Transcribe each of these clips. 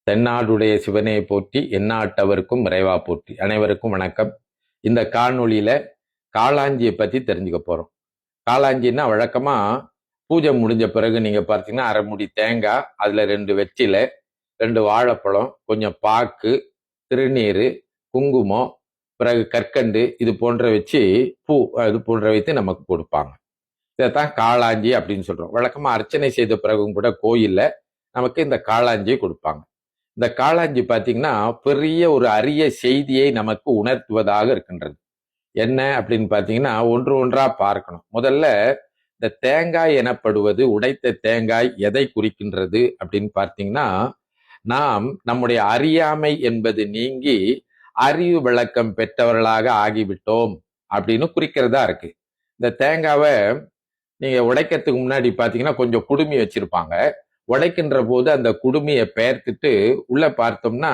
தென்னாடுடைய சிவனை போற்றி எந்நாட்டவருக்கும் இறைவா போற்றி. அனைவருக்கும் வணக்கம். இந்த காணொளியில காளாஞ்சியை பத்தி தெரிஞ்சுக்க போறோம். காளாஞ்சின்னா வழக்கமா பூஜை முடிஞ்ச பிறகு நீங்க பார்த்தீங்கன்னா அரை முடி தேங்காய், அதுல 2 வெற்றிலை, 2 வாழைப்பழம், கொஞ்சம் பாக்கு, திருநீர், குங்குமம், பிறகு கற்கண்டு இது போன்ற வச்சு பூ இது போன்ற வைத்து நமக்கு கொடுப்பாங்க. இதைத்தான் காளாஞ்சி அப்படின்னு சொல்றோம். வழக்கமா அர்ச்சனை செய்த பிறகும் கூட கோயில்ல நமக்கு இந்த காளாஞ்சியை கொடுப்பாங்க. இந்த காளாஞ்சி பார்த்தீங்கன்னா பெரிய ஒரு அரிய செய்தியை நமக்கு உணர்த்துவதாக இருக்கின்றது. என்ன அப்படின்னு பார்த்தீங்கன்னா ஒன்று ஒன்றா பார்க்கணும். முதல்ல இந்த தேங்காய் எனப்படுவது, உடைத்த தேங்காய் எதை குறிக்கின்றது அப்படின்னு பார்த்தீங்கன்னா, நாம் நம்முடைய அறியாமை என்பது நீங்கி அறிவு விளக்கம் பெற்றவர்களாக ஆகிவிட்டோம் அப்படின்னு குறிக்கிறதா இருக்கு. இந்த தேங்காவை நீங்க உடைக்கிறதுக்கு முன்னாடி பார்த்தீங்கன்னா கொஞ்சம் குடுமி வச்சிருப்பாங்க. உடைக்கின்ற போது அந்த குடுமியை பெயர்த்துட்டு உள்ள பார்த்தோம்னா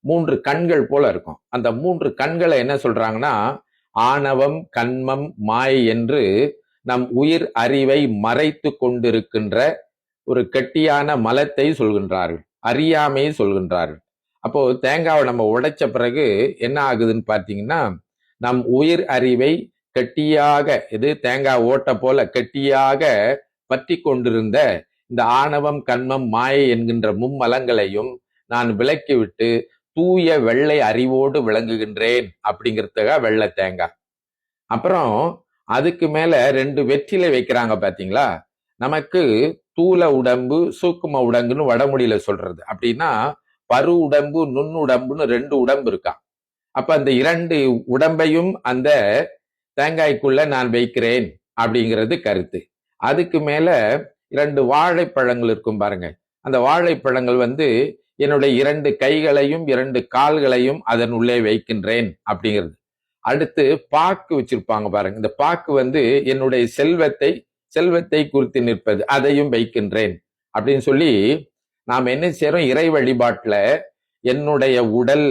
3 கண்கள் போல இருக்கும். அந்த 3 கண்களை என்ன சொல்றாங்கன்னா, ஆணவம், கன்மம், மாயை என்று நம் உயிர் அறிவை மறைத்து கொண்டிருக்கின்ற ஒரு கெட்டியான மலத்தை சொல்கின்றார்கள், அறியாமையை சொல்கின்றார்கள். அப்போ தேங்காவை நம்ம உடைச்ச பிறகு என்ன ஆகுதுன்னு பார்த்தீங்கன்னா, நம் உயிர் அறிவை கெட்டியாக, இது தேங்காய் ஓட்ட போல கெட்டியாக பற்றி கொண்டிருந்த இந்த ஆணவம், கன்மம், மாயை என்கின்ற மும்மலங்களையும் நான் விலக்கிவிட்டு தூய வெள்ளை அறிவோடு விளங்குகின்றேன் அப்படிங்கிறதுக்காக வெள்ளை தேங்காய். அப்புறம் அதுக்கு மேல 2 வெற்றிலை வைக்கிறாங்க பாத்தீங்களா. நமக்கு தூல உடம்பு, சூக்கும உடம்புன்னு வடமொழியில சொல்றது. அப்படின்னா பரு உடம்பு, நுண்ணுடம்புன்னு 2 உடம்பு இருக்கா. அப்ப அந்த 2 உடம்பையும் அந்த தேங்காய்க்குள்ள நான் வைக்கிறேன் அப்படிங்கிறது கருத்து. அதுக்கு மேல 2 வாழைப்பழங்கள் இருக்கும் பாருங்க. அந்த வாழைப்பழங்கள் என்னுடைய 2 கைகளையும் 2 கால்களையும் அதன் உள்ளே வைக்கின்றேன் அப்படிங்கிறது. அடுத்து பாக்கு வச்சிருப்பாங்க பாருங்க. இந்த பாக்கு என்னுடைய செல்வத்தை குறித்து நிற்பது, அதையும் வைக்கின்றேன் அப்படின்னு சொல்லி நாம் என்ன செய்யறோம், இறை வழிபாட்டுல என்னுடைய உடல்,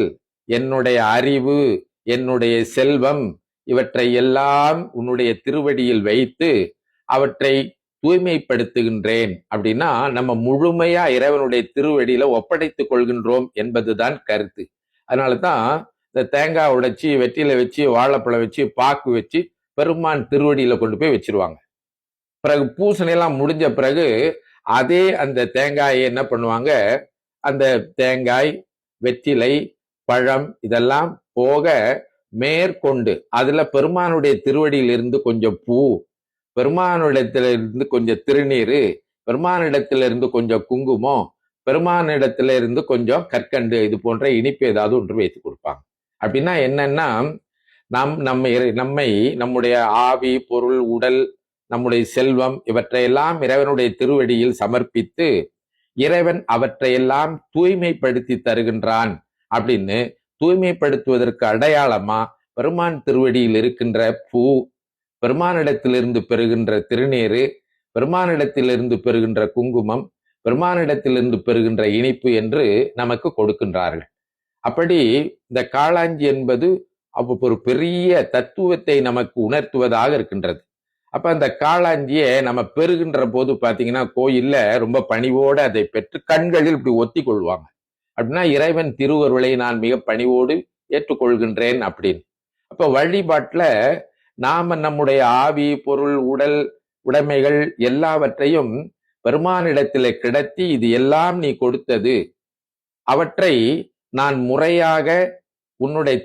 என்னுடைய அறிவு, என்னுடைய செல்வம் இவற்றை எல்லாம் உன்னுடைய திருவடியில் வைத்து அவற்றை தூய்மைப்படுத்துகின்றேன் அப்படின்னா நம்ம முழுமையா இறைவனுடைய திருவடியில ஒப்படைத்துக் கொள்கின்றோம் என்பதுதான் கருத்து. அதனாலதான் இந்த தேங்காய் உடைச்சி, வெற்றில வச்சு, வாழைப்பழம் வச்சு, பாக்கு வச்சு பெருமான் திருவடியில கொண்டு போய் வச்சிருவாங்க. பிறகு பூசணி எல்லாம் முடிஞ்ச பிறகு அதே அந்த தேங்காயை என்ன பண்ணுவாங்க, அந்த தேங்காய், வெற்றிலை, பழம் இதெல்லாம் போக மேற்கொண்டு அதுல பெருமானுடைய திருவடியில் இருந்து கொஞ்சம் பூ, பெருமானிடத்திலிருந்து கொஞ்சம் திருநீர், பெருமானிடத்திலிருந்து கொஞ்சம் குங்குமம், பெருமானிடத்திலிருந்து கொஞ்சம் கற்கண்டு இது போன்ற இனிப்பு ஏதாவது ஒன்று வைத்து கொடுப்பாங்க. அப்படின்னா என்னன்னா, நம்மை நம்முடைய ஆவி, பொருள், உடல், நம்முடைய செல்வம் இவற்றையெல்லாம் இறைவனுடைய திருவடியில் சமர்ப்பித்து இறைவன் அவற்றையெல்லாம் தூய்மைப்படுத்தி தருகின்றான் அப்படின்னு தூய்மைப்படுத்துவதற்கு அடையாளமா பெருமான் திருவடியில் இருக்கின்ற பூ, பெருமானிடத்திலிருந்து பெறுகின்ற திருநீரு, பெருமானிடத்திலிருந்து பெறுகின்ற குங்குமம், பெருமானிடத்திலிருந்து பெறுகின்ற இனிப்பு என்று நமக்கு கொடுக்கின்றார்கள். அப்படி இந்த காளாஞ்சி என்பது ஒரு பெரிய தத்துவத்தை நமக்கு உணர்த்துவதாக இருக்கின்றது. அப்ப அந்த காளாஞ்சியை நம்ம பெறுகின்ற போது பாத்தீங்கன்னா கோயில்ல ரொம்ப பணிவோடு அதை பெற்று கண்களில் இப்படி ஒத்தி கொள்வாங்க. அப்படின்னா இறைவன் திருவருளை நான் மிக பணிவோடு ஏற்றுக்கொள்கின்றேன் அப்படின்னு. அப்ப வழிபாட்டுல நாம நம்முடைய ஆவி, பொருள், உடல், உடைமைகள் எல்லாவற்றையும் பெருமானிடத்திலே கிடத்தி இது எல்லாம் நீ கொடுத்தது, அவற்றை நான் முறையாக உன்னுடைய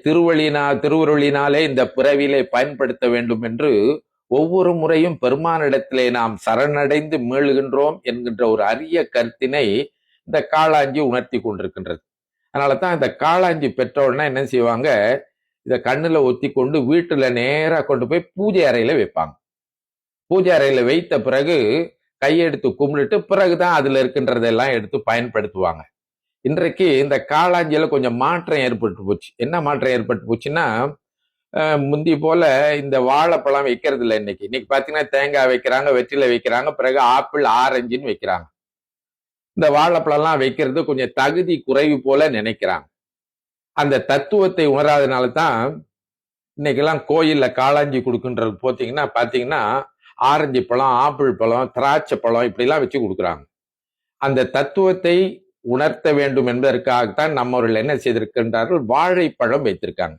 திருவருளினாலே இந்த பிறவிலே பயன்படுத்த வேண்டும் என்று ஒவ்வொரு முறையும் பெருமானிடத்திலே நாம் சரணடைந்து மீளுகின்றோம் என்கின்ற ஒரு அரிய கருத்தினை இந்த காளாஞ்சி உணர்த்தி கொண்டிருக்கின்றது. அதனாலதான் இந்த காளாஞ்சி பெற்றோன்னா என்ன செய்வாங்க, இதை கண்ணுல ஒத்தி கொண்டு வீட்டுல நேரா கொண்டு போய் பூஜை அறையில வைப்பாங்க. பூஜை அறையில வைத்த பிறகு கையெடுத்து கும்பிட்டுட்டு பிறகுதான் அதுல இருக்கின்றதெல்லாம் எடுத்து பயன்படுத்துவாங்க. இன்றைக்கு இந்த காளாஞ்சியில கொஞ்சம் மாற்றம் ஏற்பட்டு போச்சு. என்ன மாற்றம் ஏற்பட்டு போச்சுன்னா, முந்தி போல இந்த வாழைப்பழம் வைக்கிறது இல்லை. இன்னைக்கு பாத்தீங்கன்னா தேங்காய் வைக்கிறாங்க, வெற்றிலை வைக்கிறாங்க, பிறகு ஆப்பிள், ஆரஞ்சுன்னு வைக்கிறாங்க. இந்த வாழைப்பழம்லாம் வைக்கிறது கொஞ்சம் தகுதி குறைவு போல நினைக்கிறாங்க. அந்த தத்துவத்தை உணராதனால தான் இன்னைக்கெல்லாம் கோயில்ல காளாஞ்சி கொடுக்குன்றது பாத்தீங்கன்னா ஆரஞ்சு பழம், ஆப்பிள் பழம், திராட்சை பழம் இப்படிலாம் வச்சு கொடுக்குறாங்க. அந்த தத்துவத்தை உணர்த்த வேண்டும் என்பதற்காகத்தான் நம்மவர்கள் என்ன செய்திருக்கின்றார்கள், வாழைப்பழம் வைத்திருக்காங்க.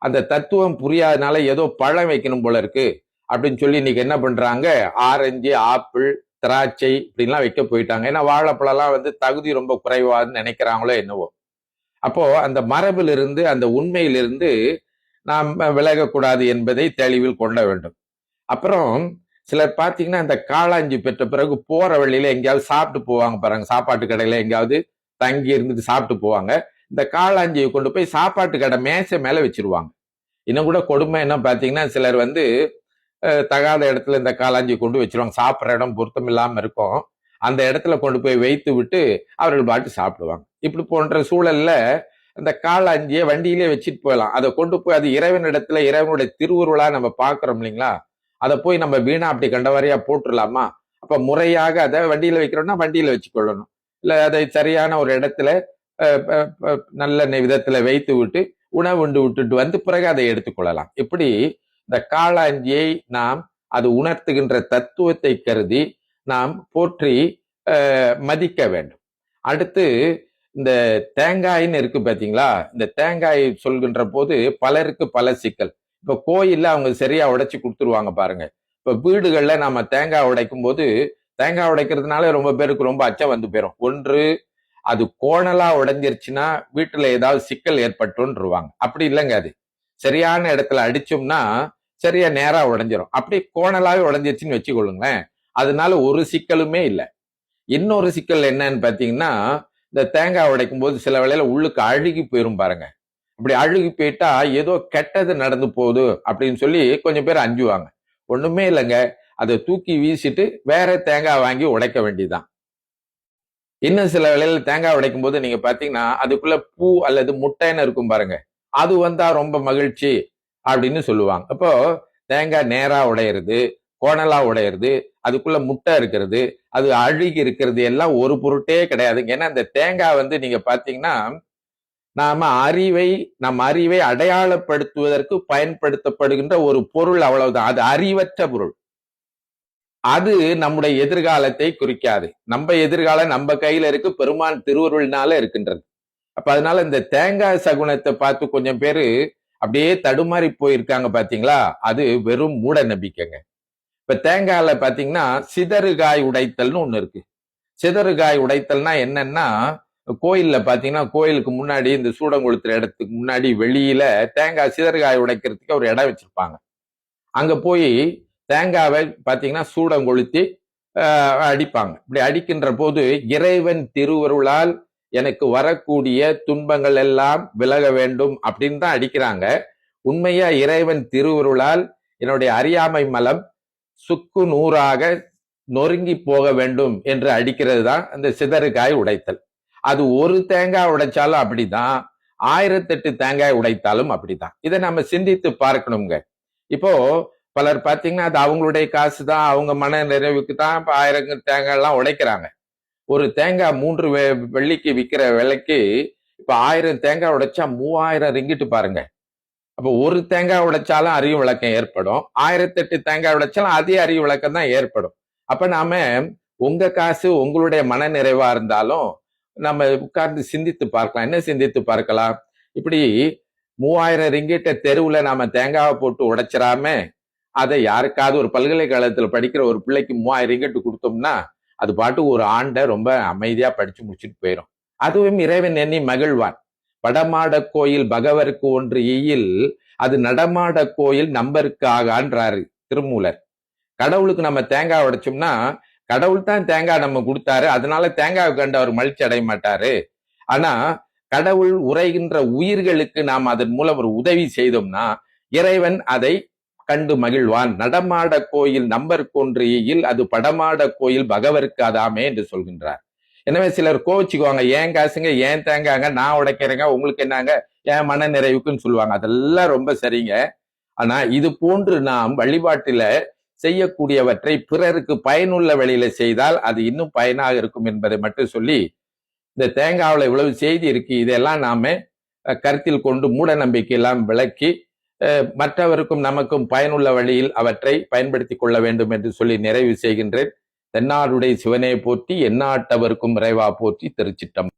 அந்த தத்துவம் புரியாதனால ஏதோ பழம் வைக்கணும் போல இருக்கு அப்படின்னு சொல்லி இன்னைக்கு என்ன பண்றாங்க, ஆரஞ்சு, ஆப்பிள், திராட்சை இப்படின்லாம் வைக்க போயிட்டாங்க. ஏன்னா வாழைப்பழம்லாம் தகுதி ரொம்ப குறைவாதுன்னு நினைக்கிறாங்களோ என்னவோ. அப்போ அந்த மரபிலிருந்து, அந்த உண்மையிலிருந்து நாம் விலகக்கூடாது என்பதை தெளிவில் கொள்ள வேண்டும். அப்புறம் சிலர் பார்த்தீங்கன்னா இந்த காளாஞ்சி பெற்ற பிறகு போற வழியில எங்கேயாவது சாப்பிட்டு போவாங்க பாருங்க, சாப்பாட்டு கடையில எங்கேயாவது தங்கி இருந்துட்டு சாப்பிட்டு போவாங்க. இந்த காளாஞ்சியை கொண்டு போய் சாப்பாட்டு கடை மேசை மேல வச்சிருவாங்க. இன்னும் கூட கொடுமை என்ன பார்த்தீங்கன்னா, சிலர் தகாத இடத்துல இந்த காளாஞ்சி கொண்டு வச்சிருவாங்க. சாப்பிட்ற இடம் பொருத்தம் இல்லாம இருக்கும். அந்த இடத்துல கொண்டு போய் வைத்து விட்டு அவர்கள் பாட்டு சாப்பிடுவாங்க. இப்படி போன்ற சூழல்ல அந்த காளாஞ்சியை வண்டியிலே வச்சுட்டு போயிடலாம். அதை கொண்டு போய் அது இறைவனிடத்துல இறைவனுடைய திருவுருளா நம்ம பார்க்கிறோம் இல்லைங்களா, அதை போய் நம்ம வீணா அப்படி கண்டவாரியா போட்டுடலாமா? அப்ப முறையாக அதை வண்டியில வைக்கிறோம்னா வண்டியில வச்சுக்கொள்ளணும். இல்ல அதை சரியான ஒரு இடத்துல நல்ல விதத்துல வைத்து விட்டு உணவு உண்டு விட்டுட்டு பிறகு அதை எடுத்துக்கொள்ளலாம். இப்படி இந்த காளாஞ்சியை நாம் அது உணர்த்துகின்ற தத்துவத்தை கருதி நாம் போற்றி மதிக்க வேண்டும். அடுத்து இந்த தேங்காயின்னு இருக்கு பாத்தீங்களா, இந்த தேங்காய் சொல்கின்ற போது பலருக்கு பல சிக்கல். இப்ப கோயில்ல அவங்க சரியா உடைச்சு கொடுத்துருவாங்க பாருங்க. இப்ப வீடுகள்ல நாம தேங்காய் உடைக்கும் போது தேங்காய் உடைக்கிறதுனால ரொம்ப பேருக்கு ரொம்ப அச்சம் போயிடும். ஒன்று, அது கோணலா உடைஞ்சிருச்சுன்னா வீட்டுல ஏதாவது சிக்கல் ஏற்பட்டுருவாங்க. அப்படி இல்லைங்க, அது சரியான இடத்துல அடிச்சோம்னா சரியா நேரா உடைஞ்சிரும். அப்படி கோணலாவே உடைஞ்சிருச்சுன்னு வச்சுக்கொள்ளுங்களேன், அதனால ஒரு சிக்கலுமே இல்லை. இன்னொரு சிக்கல் என்னன்னு பாத்தீங்கன்னா, இந்த தேங்காய் உடைக்கும் போது சில வேளையில உள்ளுக்கு அழுகி போயிரும் பாருங்க. அப்படி அழுகி போயிட்டா ஏதோ கெட்டது நடந்து போகுது அப்படின்னு சொல்லி கொஞ்சம் பேர் அஞ்சுவாங்க. ஒண்ணுமே இல்லைங்க, அதை தூக்கி வீசிட்டு வேற தேங்காய் வாங்கி உடைக்க வேண்டியதுதான். இன்னும் சில வேளையில தேங்காய் உடைக்கும் போது நீங்க பாத்தீங்கன்னா அதுக்குள்ள பூ அல்லது முட்டைன்னு இருக்கும் பாருங்க, அது வந்தா ரொம்ப மகிழ்ச்சி அப்படின்னு சொல்லுவாங்க. அப்போ தேங்காய் நேரா உடையிறது, கோணலா உடையிறது, அதுக்குள்ள முட்டை இருக்கிறது, அது அழுகி இருக்கிறது எல்லாம் ஒரு பொருட்டே கிடையாதுங்க. ஏன்னா இந்த தேங்காய் நீங்க பாத்தீங்கன்னா நம் அறிவை அடையாளப்படுத்துவதற்கு பயன்படுத்தப்படுகின்ற ஒரு பொருள், அவ்வளவுதான். அது அறிவற்ற பொருள். அது நம்முடைய எதிர்காலத்தை குறிக்காது. நம்ம எதிர்காலம் நம்ம கையில இருக்கு, பெருமான் திருவருள்னால இருக்கின்றது. அப்ப அதனால இந்த தேங்காய் சகுனத்தை பார்த்து கொஞ்சம் பேரு அப்படியே தடுமாறி போயிருக்காங்க பாத்தீங்களா, அது வெறும் மூட நம்பிக்கைங்க. இப்ப தேங்காயில பாத்தீங்கன்னா சிதறுகாய் உடைத்தல்னு ஒண்ணு இருக்கு. சிதறுகாய் உடைத்தல்னா என்னன்னா, கோயில்ல பாத்தீங்கன்னா கோயிலுக்கு முன்னாடி இந்த சூடம் கொளுத்துற இடத்துக்கு முன்னாடி வெளியில தேங்காய் சிதறுகாய் உடைக்கிறதுக்கு ஒரு இடம் வச்சிருப்பாங்க. அங்க போய் தேங்காவை பாத்தீங்கன்னா சூடம் கொளுத்தி அடிப்பாங்க. இப்படி அடிக்கின்ற போது இறைவன் திருவருளால் எனக்கு வரக்கூடிய துன்பங்கள் எல்லாம் விலக வேண்டும் அப்படின்னு தான் அடிக்கிறாங்க. உண்மையா இறைவன் திருவருளால் என்னுடைய அறியாமை மலம் சுக்கு நூறாக நொறுங்கி போக வேண்டும் என்று அடிக்கிறது தான் அந்த சிதறுகாய் உடைத்தல். அது ஒரு தேங்காய் உடைச்சாலும் அப்படிதான், 1008 தேங்காய் உடைத்தாலும் அப்படிதான். இதை நம்ம சிந்தித்து பார்க்கணுங்க. இப்போ பலர் பாத்தீங்கன்னா அது அவங்களுடைய காசு தான், அவங்க மன நிறைவுக்கு தான் இப்ப 1000 தேங்காய் எல்லாம் உடைக்கிறாங்க. ஒரு தேங்காய் 3 வெள்ளிக்கு விற்கிற விலைக்கு இப்ப 1000 தேங்காய் உடைச்சா 3000 ரிங்கிட்டு பாருங்க. அப்ப ஒரு தேங்காய் உடைச்சாலும் அறிவு விளக்கம் ஏற்படும், 1008 தேங்காய் உடைச்சாலும் அதே அறிவு விளக்கம் தான் ஏற்படும். அப்ப நாம உங்க காசு உங்களுடைய மன நிறைவா இருந்தாலும் நம்ம உட்கார்ந்து சிந்தித்து பார்க்கலாம். என்ன சிந்தித்து பார்க்கலாம்? இப்படி 3000 ரிங்கிட்ட தெருவுல நாம தேங்காவை போட்டு உடைச்சிடாம அதை யாருக்காவது ஒரு பல்கலைக்கழகத்துல படிக்கிற ஒரு பிள்ளைக்கு 3000 ரிங்கிட்டு கொடுத்தோம்னா அது பாட்டு ஒரு ஆண்டை ரொம்ப அமைதியா படிச்சு முடிச்சுட்டு போயிடும். அதுவும் இறைவன் எண்ணி மகிழ்வான். படமாட கோயில் பகவருக்கு ஒன்று ஈயில், அது நடமாட கோயில் நம்பருக்கு ஆகான்றாரு திருமூலர். கடவுளுக்கு நம்ம தேங்காய் உடைச்சோம்னா கடவுள் தான் தேங்காய் நம்ம கொடுத்தாரு, அதனால தேங்காய் கண்டு அவர் மகிழ்ச்சி அடைய மாட்டாரு. ஆனா கடவுள் உரைகின்ற உயிர்களுக்கு நாம் அதன் மூலம் ஒரு உதவி செய்தோம்னா இறைவன் அதை கண்டு மகிழ்வான். நடமாட கோயில் நம்பர்கொன்றியில், அது படமாட கோயில் பகவருக்கு அதாமே என்று சொல்கின்றார். எனவே சிலர் கோவிச்சுக்குவாங்க, ஏன் காசுங்க, ஏன் தேங்காங்க, நான் உடைக்கிறேங்க, உங்களுக்கு என்னங்க, ஏன் மன நிறைவுக்குன்னு சொல்லுவாங்க. அதெல்லாம் ரொம்ப சரிங்க. ஆனா இது போன்று நாம் வழிபாட்டில செய்யக்கூடியவற்றை பிறருக்கு பயனுள்ள வழியில செய்தால் அது இன்னும் பயனாக இருக்கும் என்பதை மட்டும் சொல்லி, இந்த தேங்காவில் இவ்வளவு செய்தி இருக்கு, இதெல்லாம் நாம கருத்தில் கொண்டு மூட நம்பிக்கை எல்லாம் விளக்கி மற்றவருக்கும் நமக்கும் பயனுள்ள வழியில் அவற்றை பயன்படுத்திக் கொள்ள வேண்டும் என்று சொல்லி நிறைவு செய்கின்றேன். தென்னாடுடைய சிவனே போற்றி, எந்நாட்டவருக்கும் இறைவா போற்றி. திருச்சிற்றம்பலம்.